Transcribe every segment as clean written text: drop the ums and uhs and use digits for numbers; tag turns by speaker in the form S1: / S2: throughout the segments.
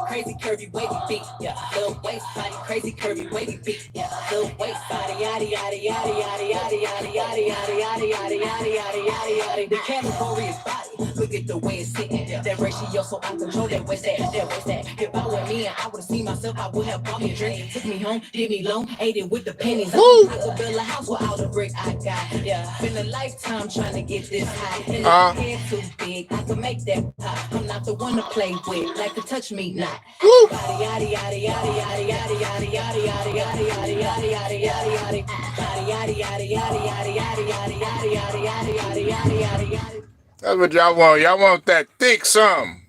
S1: Crazy curvy wavy beat, yeah. Little waist body, crazy curvy wavy beat, yeah. Little waist body, yada yada yada yada yada yada yada yada yada yada yada yada yada yada. The category is body. Look at the way it's sitting. That ratio so I control that waist that waist that. If I were me and I would have seen myself, I would have bought me a drink. Took me home, did me long, ate it with the pennies. I could build a house without a brick I got. Yeah, been a lifetime trying to get this high. And if my head too big, I can make that pop. I'm not the one to play with, like to touch me not. Body yada yada yada yada yada yada yada yada yada yada yada yada yada yada. Body yada yada yada yada yada yada yada yada yada yada yada yada yada. That's what y'all want. Y'all want that thick something.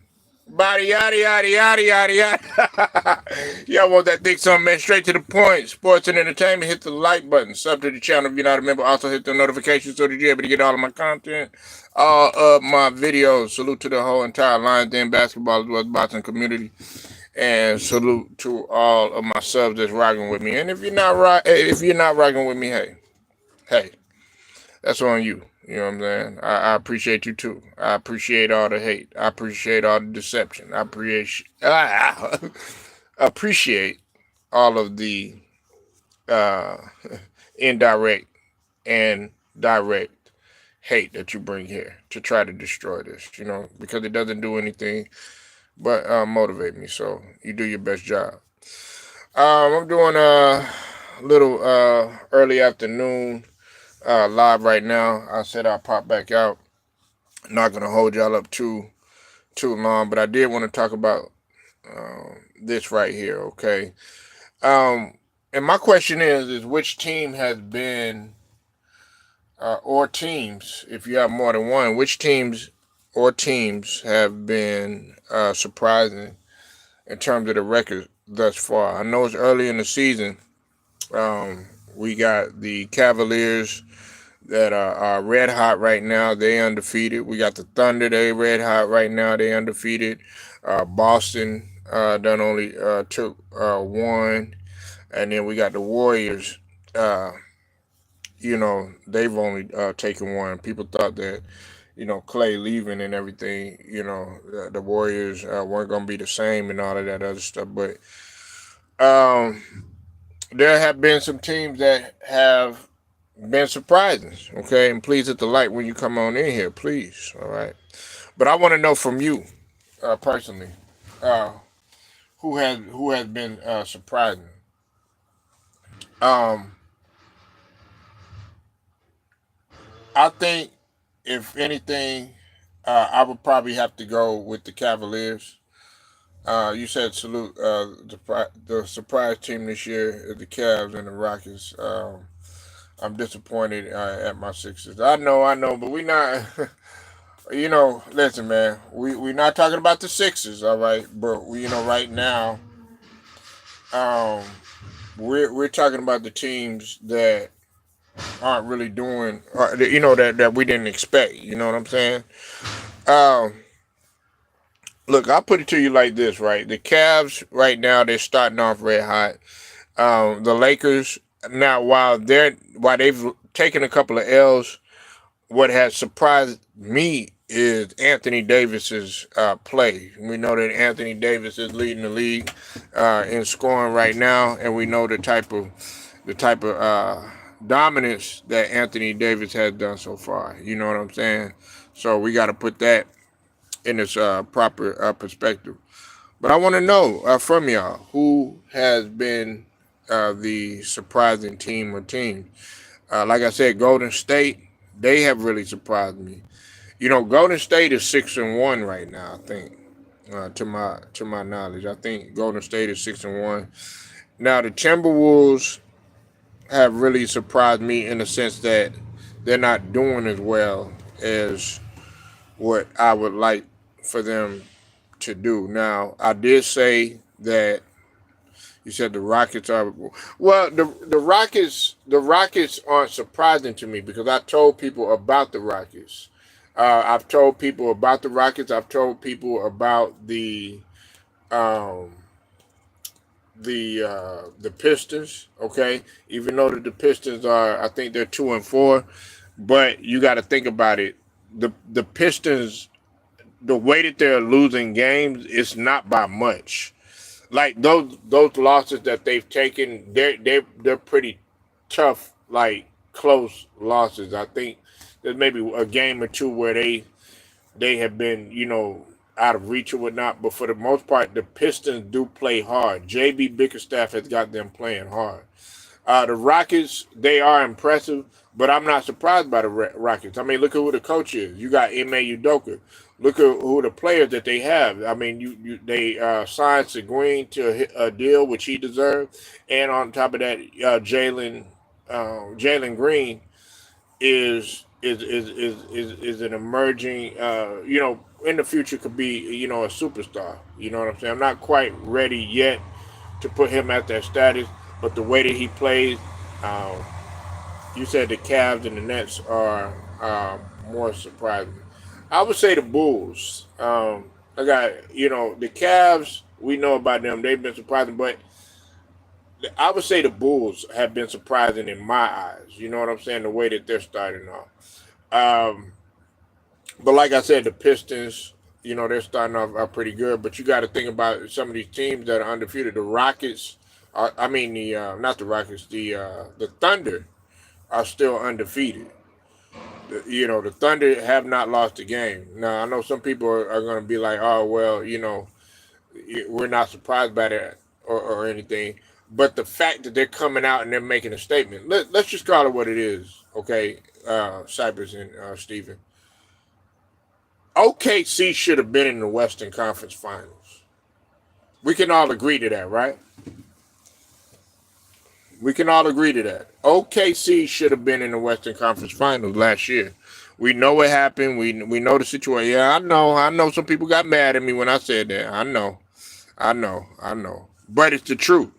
S1: Body yada yada yada yada yada. Y'all want that thick something, man. Straight to the point. Sports and entertainment. Hit the like button. Sub to the channel if you're not a member. Also hit the notifications so that you're able to get all of my content, all of my videos. Salute to the whole entire Lions Den basketball as well as boxing community. And salute to all of my subs that's rocking with me. And if you're not rocking with me, hey, that's on you. You know what I'm saying? I appreciate you too. I appreciate all the hate. I appreciate all the deception. I appreciate all of the uh, indirect and direct hate that you bring here to try to destroy this. You know, because it doesn't do anything but motivate me. So you do your best job. I'm doing a little early afternoon live right now. I said I'll pop back out. Not gonna hold y'all up too long, but I did want to talk about this right here. Okay, and my question is which team has been or teams, if you have more than one, which teams or teams have been surprising in terms of the record thus far? I know it's early in the season. We got the Cavaliers that are red hot right now. They undefeated. We got the Thunder. They red hot right now. They undefeated. Boston done only took one. And then we got the Warriors. They've only taken one. People thought that, Clay leaving and everything, the Warriors weren't going to be the same and all of that other stuff. But there have been some teams that have been surprising, okay? And please hit the like when you come on in here, please, all right? But I want to know from you, personally, who has been surprising. I think, if anything, I would probably have to go with the Cavaliers. You said salute the surprise team this year is the Cavs and the Rockets. I'm disappointed at my Sixers. I know, but we not. Listen, man, we're not talking about the Sixers, all right? But right now, we're talking about the teams that aren't really doing, that we didn't expect. You know what I'm saying? Look, I'll put it to you like this, right? The Cavs right now, they're starting off red hot. The Lakers now, while they've taken a couple of L's, what has surprised me is Anthony Davis's play. We know that Anthony Davis is leading the league in scoring right now, and we know the type of dominance that Anthony Davis has done so far. You know what I'm saying? So we got to put that in its proper perspective. But I want to know from y'all who has been the surprising team or team. Like I said, Golden State, they have really surprised me. Golden State is 6-1 right now. I think, to my knowledge, I think Golden State is 6-1. Now the Timberwolves have really surprised me in the sense that they're not doing as well as what I would like for them to do. Now, I did say that you said the Rockets are well. The Rockets aren't surprising to me because I told people about the Rockets. I've told people about the Rockets. I've told people about the Pistons. Okay, even though the Pistons are, I think they're 2-4.
S2: But you got to think about it. The Pistons, the way that they're losing games, it's not by much. Like those losses that they've taken, they're pretty tough, like close losses. I think there's maybe a game or two where they have been, out of reach or whatnot. But for the most part, the Pistons do play hard. JB Bickerstaff has got them playing hard. The Rockets, they are impressive, but I'm not surprised by the Rockets. I mean, look at who the coach is. You got Ime Udoka. Look at who the players that they have. I mean, they signed Seguin to a deal which he deserved, and on top of that, Jalen Green is an emerging, in the future could be, a superstar. You know what I'm saying? I'm not quite ready yet to put him at that status, but the way that he plays, um, you said the Cavs and the Nets are more surprising. I would say the Bulls. I got, the Cavs. We know about them; they've been surprising, but I would say the Bulls have been surprising in my eyes. You know what I'm saying? The way that they're starting off. Um, but like I said, the Pistons, they're starting off are pretty good. But you got to think about some of these teams that are undefeated. The Rockets, I mean the not the Rockets, the Thunder are still undefeated. The Thunder have not lost a game. Now I know some people are going to be like, oh well, we're not surprised by that or anything. But the fact that they're coming out and they're making a statement, let's just call it what it is, okay? Cypress and Steven. OKC should have been in the Western Conference Finals. We can all agree to that, right? We can all agree to that. OKC should have been in the Western Conference Finals last year. We know what happened. We know the situation. Yeah, I know. I know some people got mad at me when I said that. I know. I know. I know. But it's the truth.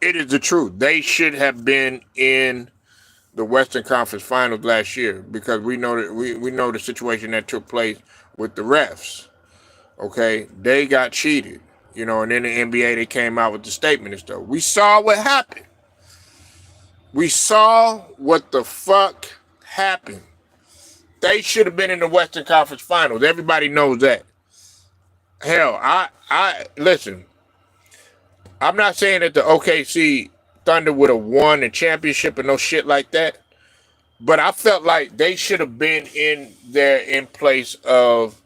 S2: It is the truth. They should have been in the Western Conference Finals last year because we know that we know the situation that took place with the refs. Okay, they got cheated, and then the NBA they came out with the statement and stuff. We saw what happened. We saw what the fuck happened. They should have been in the Western Conference Finals. Everybody knows that. Hell, I listen. I'm not saying that the OKC Thunder would have won the championship or no shit like that, but I felt like they should have been in there in place of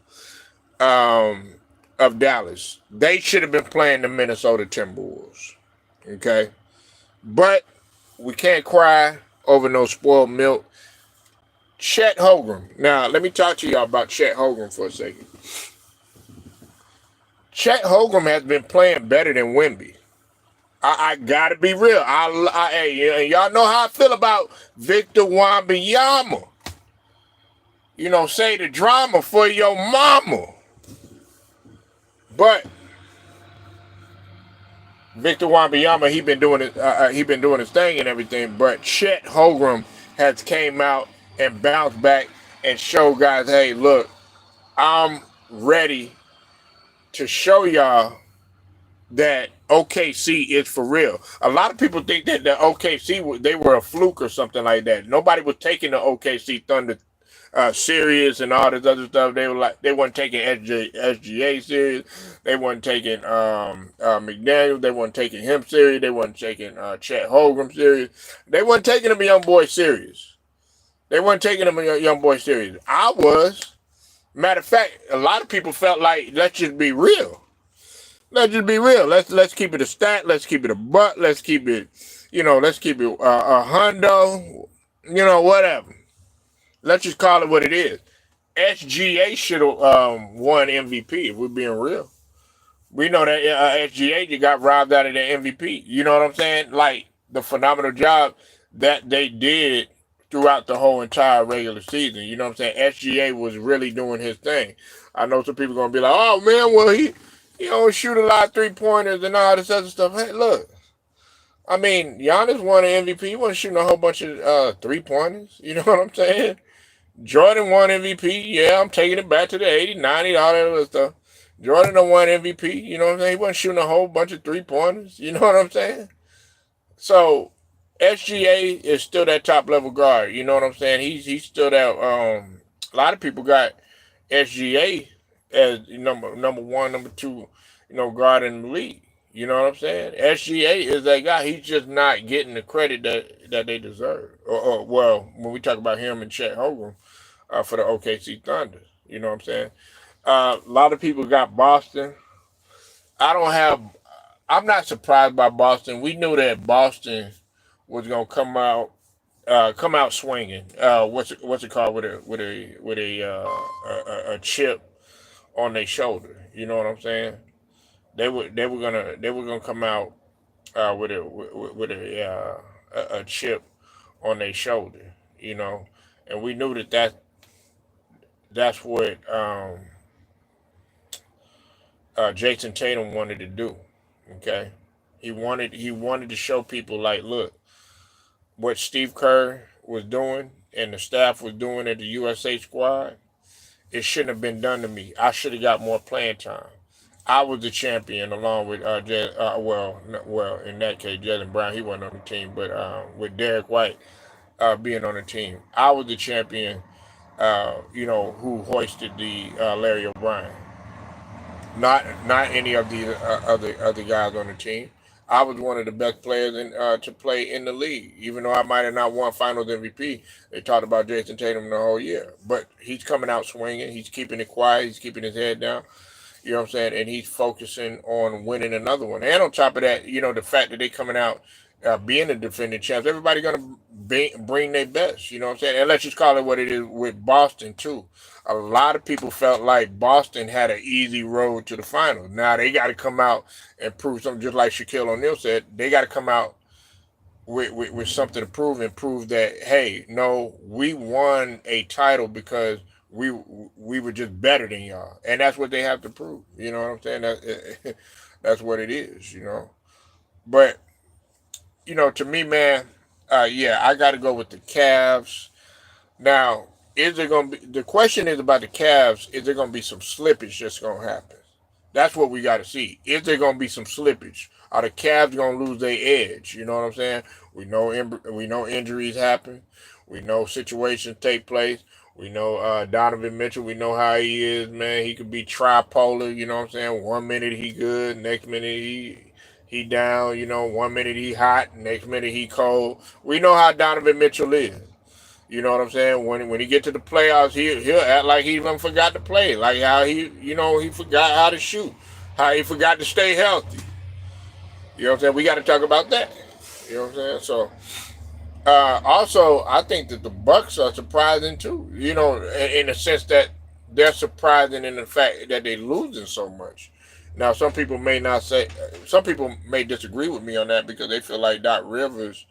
S2: Dallas. They should have been playing the Minnesota Timberwolves. Okay, but we can't cry over no spoiled milk. Chet Holmgren. Now let me talk to y'all about Chet Holmgren for a second. Chet Holmgren has been playing better than Wemby. I gotta be real. Hey, y'all know how I feel about Victor Wembanyama. Say the drama for your mama. But Victor Wembanyama, he been doing his thing and everything. But Chet Holmgren has came out and bounced back and showed guys, hey, look, I'm ready to show y'all that OKC is for real. A lot of people think that the OKC they were a fluke or something like that. Nobody was taking the OKC Thunder serious and all this other stuff. They weren't taking SGA serious. They weren't taking McDaniel. They weren't taking him serious. They weren't taking Chet Holmgren serious. They weren't taking them young boy serious. They weren't taking them young boy serious. I was. Matter of fact, a lot of people felt like let's just be real. Let's just be real. Let's keep it a stat. Let's keep it a butt. Let's keep it, let's keep it a hundo. Whatever. Let's just call it what it is. SGA should have won MVP if we're being real. We know that SGA just got robbed out of the MVP. You know what I'm saying? Like the phenomenal job that they did throughout the whole entire regular season. You know what I'm saying? SGA was really doing his thing. I know some people are going to be like, oh, man, well, he don't shoot a lot of three-pointers and all this other stuff. Hey, look. I mean, Giannis won an MVP. He wasn't shooting a whole bunch of three-pointers. You know what I'm saying? Jordan won MVP. Yeah, I'm taking it back to the 80, 90, all that other stuff. Jordan won MVP. You know what I'm saying? He wasn't shooting a whole bunch of three-pointers. You know what I'm saying? So, SGA is still that top level guard. You know what I'm saying? He's still that. A lot of people got SGA as number one, number two, guard in the league. You know what I'm saying? SGA is that guy. He's just not getting the credit that they deserve. Or well, when we talk about him and Chet Holmgren for the OKC Thunder, you know what I'm saying? A lot of people got Boston. I don't have. I'm not surprised by Boston. We knew that Boston was gonna come out swinging. What's it called with a chip on their shoulder. You know what I'm saying? They were gonna come out with a chip on their shoulder. And we knew that's what Jason Tatum wanted to do. Okay, he wanted to show people like, look, what Steve Kerr was doing and the staff was doing at the USA squad, it shouldn't have been done to me. I should have got more playing time. I was the champion along with well, in that case, Jalen Brown, he wasn't on the team, but with Derek White being on the team, I was the champion. Who hoisted the Larry O'Brien, not any of the other guys on the team. I was one of the best players to play in the league, even though I might have not won Finals MVP. They talked about Jason Tatum the whole year, but he's coming out swinging. He's keeping it quiet. He's keeping his head down. You know what I'm saying? And he's focusing on winning another one. And on top of that, the fact that they coming out being the defending champs, everybody gonna bring their best. You know what I'm saying? And let's just call it what it is with Boston too. A lot of people felt like Boston had an easy road to the finals. Now they got to come out and prove something, just like Shaquille O'Neal said. They got to come out with something to prove and prove that, hey, no, we won a title because we were just better than y'all, and that's what they have to prove. You know what I'm saying? That's what it is. But to me, man, yeah, I got to go with the Cavs. Now, is there going to be, the question is about the Cavs, is there going to be some slippage that's going to happen? That's what we got to see. Is there going to be some slippage? Are the Cavs going to lose their edge? You know what I'm saying? We know injuries happen. We know situations take place. We know Donovan Mitchell. We know how he is, man. He could be tripolar. You know what I'm saying? One minute he good, next minute he down. 1 minute he hot, next minute he cold. We know how Donovan Mitchell is. You know what I'm saying? When he get to the playoffs, he'll act like he even forgot to play, like how he forgot how to shoot, how he forgot to stay healthy. You know what I'm saying? We got to talk about that. You know what I'm saying? So, also, I think that the Bucks are surprising too. In the sense that they're surprising in the fact that they're losing so much. Now, some people may disagree with me on that because they feel like Doc Rivers.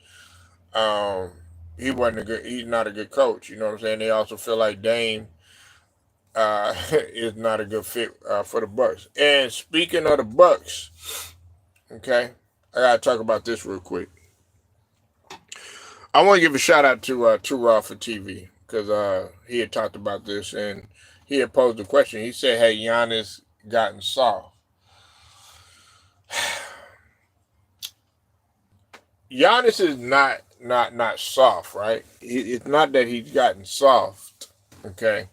S2: He's not a good coach. You know what I'm saying? They also feel like Dame is not a good fit for the Bucks. And speaking of the Bucks, okay, I gotta talk about this real quick. I want to give a shout out to Too Raw for TV because he had talked about this and he had posed a question. He said, "Hey, Giannis gotten soft." Giannis is not soft, right? It's not that he's gotten soft. Okay,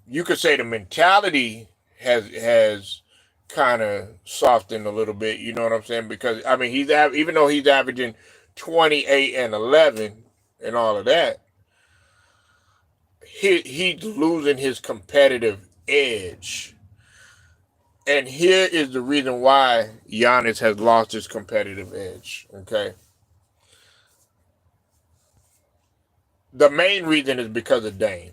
S2: you could say the mentality has kind of softened a little bit. You know what I'm saying? Because I mean, even though he's averaging 28 and 11 and all of that, he's losing his competitive edge. And here is the reason why Giannis has lost his competitive edge. Okay. The main reason is because of Dame.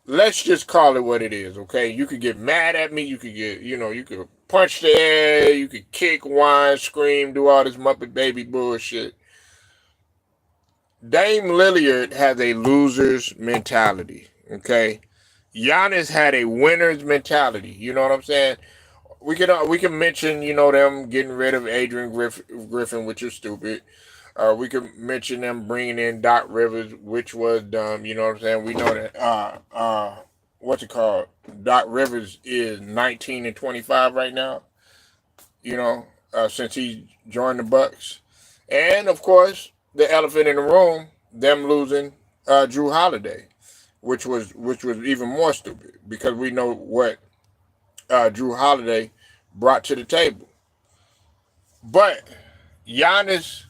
S2: Let's just call it what it is, okay? You could get mad at me. You could you could punch the air. You could kick, whine, scream, do all this Muppet Baby bullshit. Dame Lillard has a loser's mentality, okay? Giannis had a winner's mentality. You know what I'm saying? We can mention, them getting rid of Adrian Griffin, which is stupid. We could mention them bringing in Doc Rivers, which was dumb. You know what I'm saying? We know that what's it called? Doc Rivers is 19 and 25 right now. Since he joined the Bucks, And of course, the elephant in the room, them losing Drew Holiday, which was even more stupid because we know what Drew Holiday brought to the table. But Giannis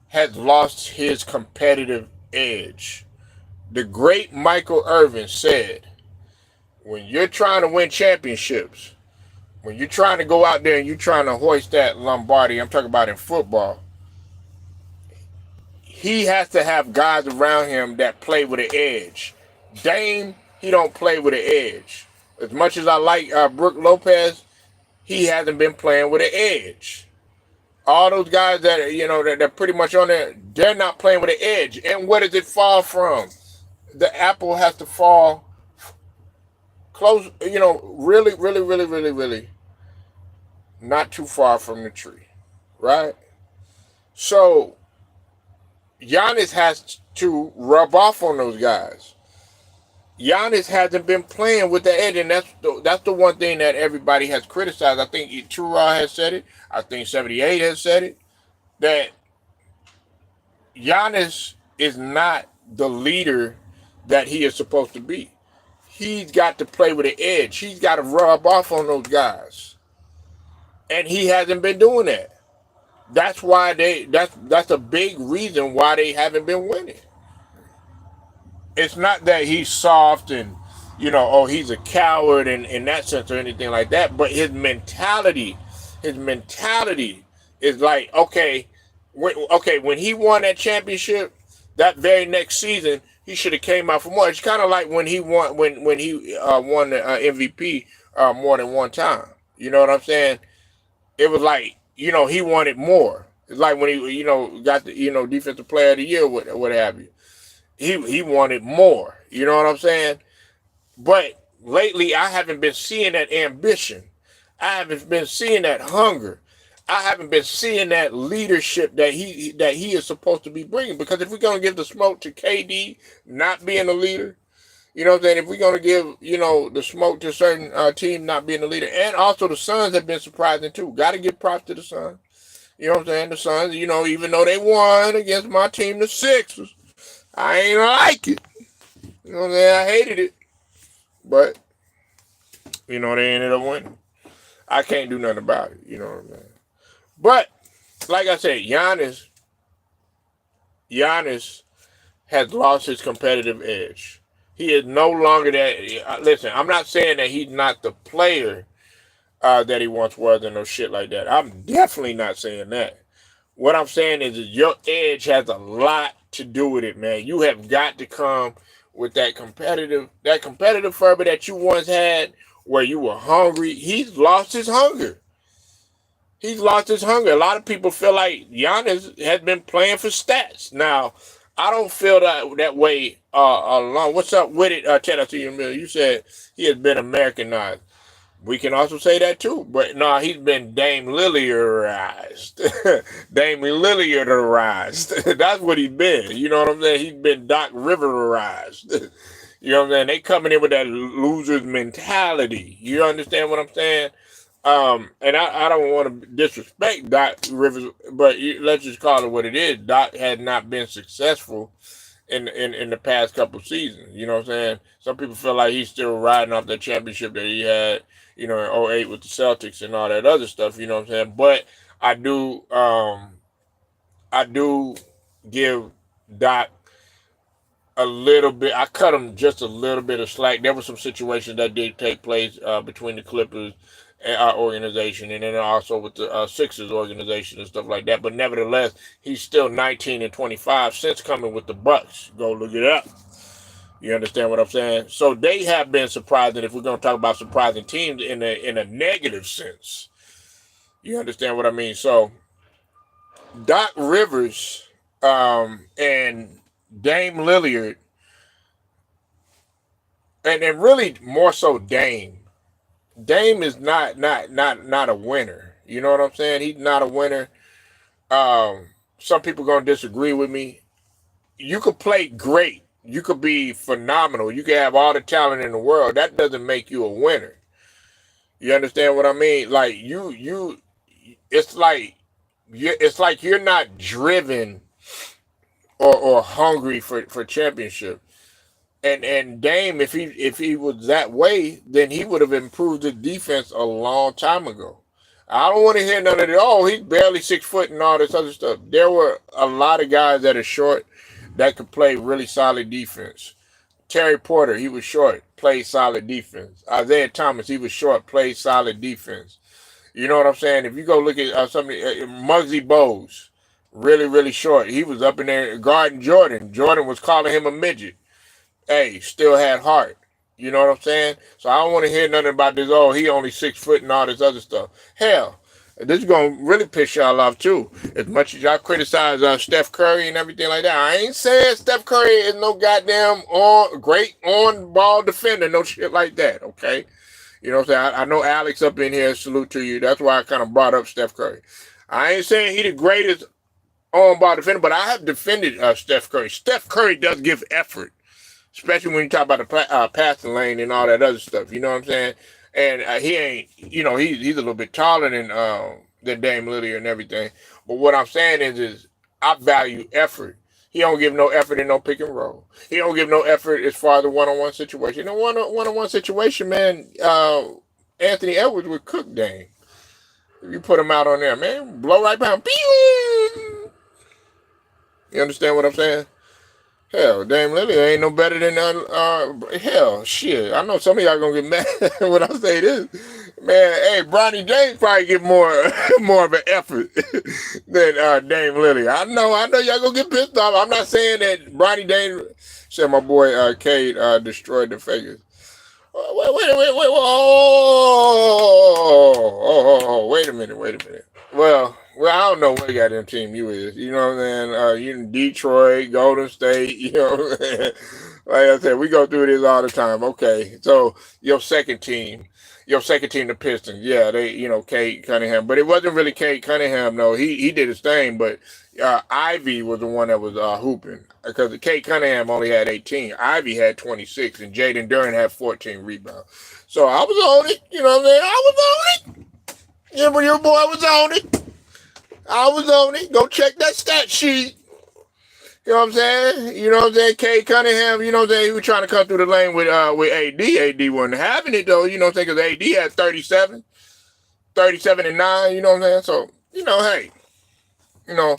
S2: has lost his competitive edge. The great Michael Irvin said, when you're trying to win championships, when you're trying to go out there and you're trying to hoist that Lombardi, I'm talking about in football, he has to have guys around him that play with an edge. Dame, he don't play with an edge. As much as I like Brook Lopez, he hasn't been playing with an edge. All those guys that are, that pretty much on there, they're not playing with an edge. And where does it fall from? The apple has to fall close, really, really, really, really, really not too far from the tree, right? So Giannis has to rub off on those guys. Giannis hasn't been playing with the edge, and that's the one thing that everybody has criticized. I think Turah has said it. I think 78 has said it. That Giannis is not the leader that he is supposed to be. He's got to play with an edge. He's got to rub off on those guys, and he hasn't been doing that. That's why that's a big reason why they haven't been winning. It's not that he's soft and oh, he's a coward in that sense or anything like that, but his mentality is like, okay, when he won that championship, that very next season, he should have came out for more. It's kind of like when he won won the MVP more than one time. You know what I'm saying? It was like, he wanted more. It's like when he got the defensive player of the year, what have you. He wanted more. You know what I'm saying? But lately, I haven't been seeing that ambition. I haven't been seeing that hunger. I haven't been seeing that leadership that he is supposed to be bringing. Because if we're gonna give the smoke to KD not being a leader, you know what I'm saying? If we're gonna give the smoke to a certain team not being a leader, and also the Suns have been surprising too. Got to give props to the Suns. You know what I'm saying? The Suns, even though they won against my team, the Sixers, I ain't like it. You know what I'm saying? I hated it. But, they ended up winning. I can't do nothing about it. You know what I'm saying? But, like I said, Giannis has lost his competitive edge. He is no longer that. Listen, I'm not saying that he's not the player that he once was and no shit like that. I'm definitely not saying that. What I'm saying is your edge has a lot to do with it, man. You have got to come with that competitive fervor that you once had where you were hungry. He's lost his hunger. He's lost his hunger. A lot of people feel like Giannis has been playing for stats. Now, I don't feel that way alone. What's up with it, Ted? I see you, you said he has been Americanized. We can also say that too, but no, he's been Dame Lillardized. Dame Lillardized. That's what he's been. You know what I'm saying? He's been Doc Riverized. You know what I'm saying? They coming in with that loser's mentality. You understand what I'm saying? And I don't want to disrespect Doc Rivers, but let's just call it what it is. Doc had not been successful in the past couple seasons. You know what I'm saying? Some people feel like he's still riding off the championship that he had, in 08 with the Celtics and all that other stuff, you know what I'm saying? But I do give Doc a little bit. I cut him just a little bit of slack. There were some situations that did take place between the Clippers and our organization, and then also with the Sixers organization and stuff like that. But nevertheless, he's still 19-25 since coming with the Bucks. Go look it up. You understand what I'm saying? So they have been surprising. If we're going to talk about surprising teams in a negative sense, you understand what I mean? So Doc Rivers and Dame Lillard, and really more so Dame. Dame is not a winner. You know what I'm saying? He's not a winner. Some people gonna disagree with me. You could play great. You could be phenomenal. You could have all the talent in the world. That doesn't make you a winner. You understand what I mean? Like it's like it's like you're not driven or hungry for championship. And Dame, if he was that way, then he would have improved his defense a long time ago. I don't want to hear none of that. Oh, he's barely 6 foot and all this other stuff. There were a lot of guys that are short that could play really solid defense. Terry Porter, he was short, played solid defense. Isaiah Thomas, he was short, played solid defense. You know what I'm saying? If you go look at Muggsy Bogues, really, really short. He was up in there guarding Jordan. Jordan was calling him a midget. Hey, still had heart. You know what I'm saying? So I don't want to hear nothing about this, oh, he only 6 foot and all this other stuff. Hell, this is going to really piss y'all off too. As much as y'all criticize Steph Curry and everything like that, I ain't saying Steph Curry is no goddamn great on-ball defender, no shit like that, okay? You know what I'm saying? I know Alex up in here, salute to you. That's why I kind of brought up Steph Curry. I ain't saying he the greatest on-ball defender, but I have defended Steph Curry. Steph Curry does give effort, especially when you talk about the passing lane and all that other stuff. You know what I'm saying? And he ain't, you know, he's a little bit taller than Dame Lillard and everything. But what I'm saying is I value effort. He don't give no effort in no pick and roll. He don't give no effort as far as the one-on-one situation. In a one-on-one situation, man, Anthony Edwards would cook Dame. If you put him out on there, man, blow right behind. Pew! You understand what I'm saying? Hell, Dame Lillard ain't no better than hell, shit. I know some of y'all gonna get mad when I say this. Man, hey, Bronny James probably get more of an effort than Dame Lillard. I know y'all gonna get pissed off. I'm not saying that Bronny James said my boy Cade destroyed the Fakers. Wait, wait a minute. Well, I don't know what goddamn team you is. You know what I'm saying? You in Detroit, Golden State, you know what I'm saying? Like I said, we go through this all the time. Okay, so your second team, the Pistons. Yeah, they, you know, Cade Cunningham. But it wasn't really Cade Cunningham, no. He did his thing, but Ivy was the one that was hooping. Because Cade Cunningham only had 18. Ivy had 26, and Jaden Duren had 14 rebounds. So I was on it. You know what I'm saying? I was on it. Yeah, your boy was on it. I was on it. Go check that stat sheet. You know what I'm saying? You know what I'm saying? Cade Cunningham, you know what I'm saying? He was trying to come through the lane with AD. AD wasn't having it, though. You know what I'm saying? Because AD had 37 and 9. You know what I'm saying? So, you know, hey. You know,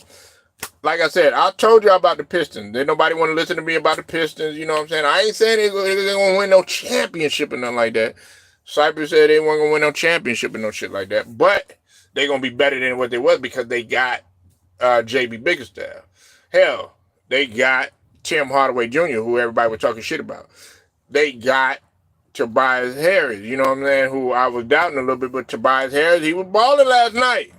S2: like I said, I told y'all about the Pistons. Didn't nobody want to listen to me about the Pistons. You know what I'm saying? I ain't saying they're going to win no championship or nothing like that. Cypress said they weren't going to win no championship or no shit like that. But they're going to be better than what they was because they got JB Bickerstaff. Hell, they got Tim Hardaway Jr., who everybody was talking shit about. They got Tobias Harris, you know what I'm saying, who I was doubting a little bit, but Tobias Harris, he was balling last night.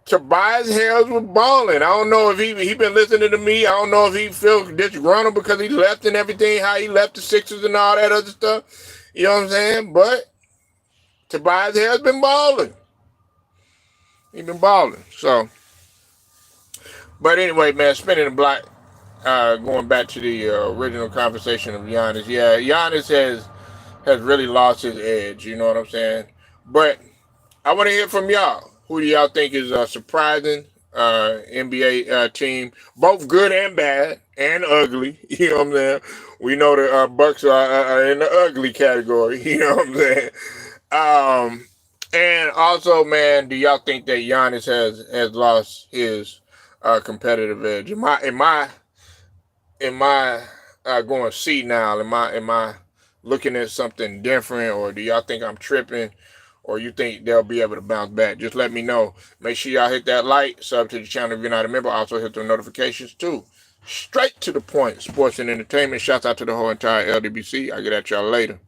S2: Tobias Harris was balling. I don't know if he been listening to me. I don't know if he feels disgruntled because he left and everything, how he left the Sixers and all that other stuff. You know what I'm saying? But Tobias Harris been balling. He been balling. So, but anyway, man, spinning the block, going back to the original conversation of Giannis. Yeah, Giannis has really lost his edge. You know what I'm saying? But I want to hear from y'all. Who do y'all think is a surprising NBA team, both good and bad and ugly? You know what I'm saying? We know the Bucks are in the ugly category. You know what I'm saying? And also, man, do y'all think that Giannis has lost his competitive edge? Am I going see now? Am I looking at something different, or do y'all think I'm tripping? Or you think they'll be able to bounce back? Just let me know. Make sure y'all hit that like, sub to the channel if you're not a member. Also hit the notifications too. Straight to the point. Sports and entertainment. Shouts out to the whole entire LDBC. I'll get at y'all later.